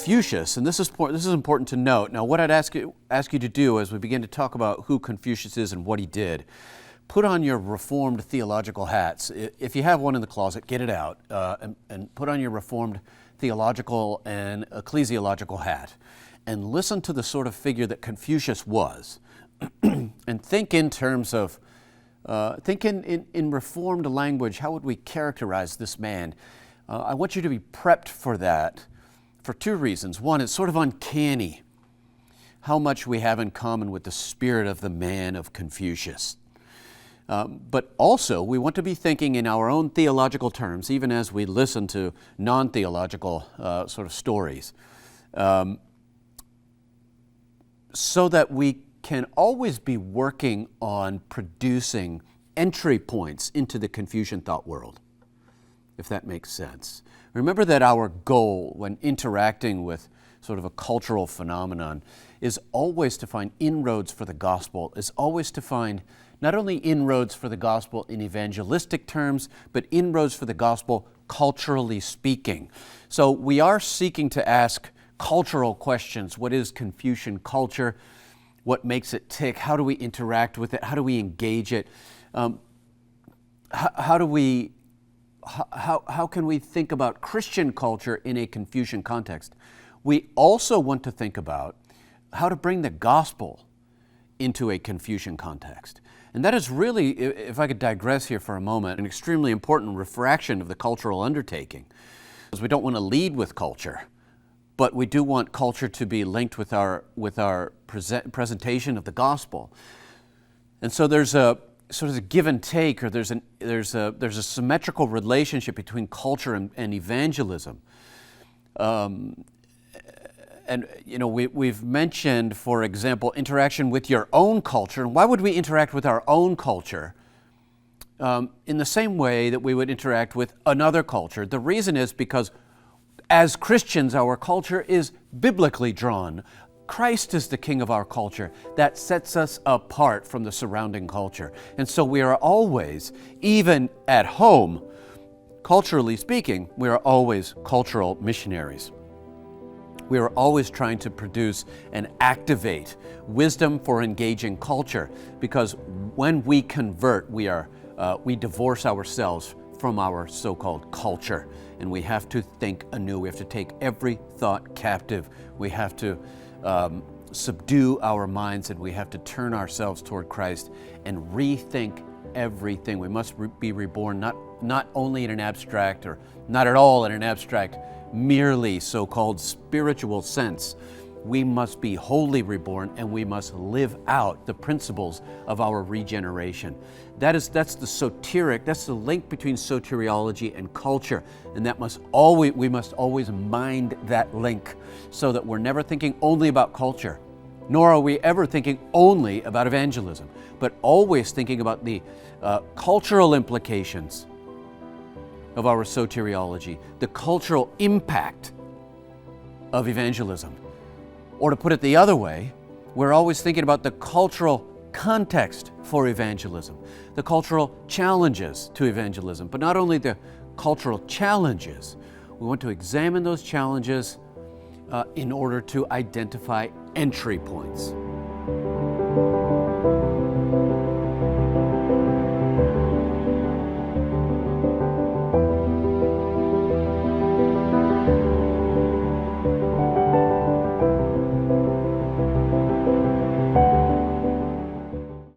Confucius, and this is important to note. Now, what I'd ask you to do as we begin to talk about who Confucius is and what he did, put on your Reformed theological hats. If you have one in the closet, get it out and put on your Reformed theological and ecclesiological hat and listen to the sort of figure that Confucius was and think in terms of, think in Reformed language, how would we characterize this man? I want you to be prepped for that for two reasons. One, it's sort of uncanny how much we have in common with the spirit of the man of Confucius. But also, we want to be thinking in our own theological terms, even as we listen to non-theological sort of stories, so that we can always be working on producing entry points into the Confucian thought world, if that makes sense. Remember that our goal when interacting with sort of a cultural phenomenon is always to find inroads for the gospel, is always to find not only inroads for the gospel in evangelistic terms, but inroads for the gospel culturally speaking. So we are seeking to ask cultural questions. What is Confucian culture? What makes it tick? How do we interact with it? How do we engage it? How can we think about Christian culture in a Confucian context? We also want to think about how to bring the gospel into a Confucian context. And that is really, if I could digress here for a moment, an extremely important refraction of the cultural undertaking. Because we don't want to lead with culture, but we do want culture to be linked with our presentation of the gospel. And so there's a sort of a give and take, or there's a symmetrical relationship between culture and evangelism. And you know, we've mentioned, for example, interaction with your own culture. And why would we interact with our own culture in the same way that we would interact with another culture? The reason is because as Christians, our culture is biblically drawn. Christ is the king of our culture. That sets us apart from the surrounding culture. And so we are always, even at home, culturally speaking, we are always cultural missionaries. We are always trying to produce and activate wisdom for engaging culture, because when we convert, we divorce ourselves from our so-called culture, and we have to think anew. We have to take every thought captive. We have to subdue our minds, and we have to turn ourselves toward Christ and rethink everything. We must be reborn not only in an abstract, or not at all in an abstract, merely so-called spiritual sense. We must be wholly reborn, and we must live out the principles of our regeneration. That's the soteric, that's the link between soteriology and culture, and we must always mind that link, so that we're never thinking only about culture, nor are we ever thinking only about evangelism, but always thinking about the cultural implications of our soteriology, the cultural impact of evangelism. Or to put it the other way, we're always thinking about the cultural context for evangelism, the cultural challenges to evangelism, but not only the cultural challenges, we want to examine those challenges in order to identify entry points.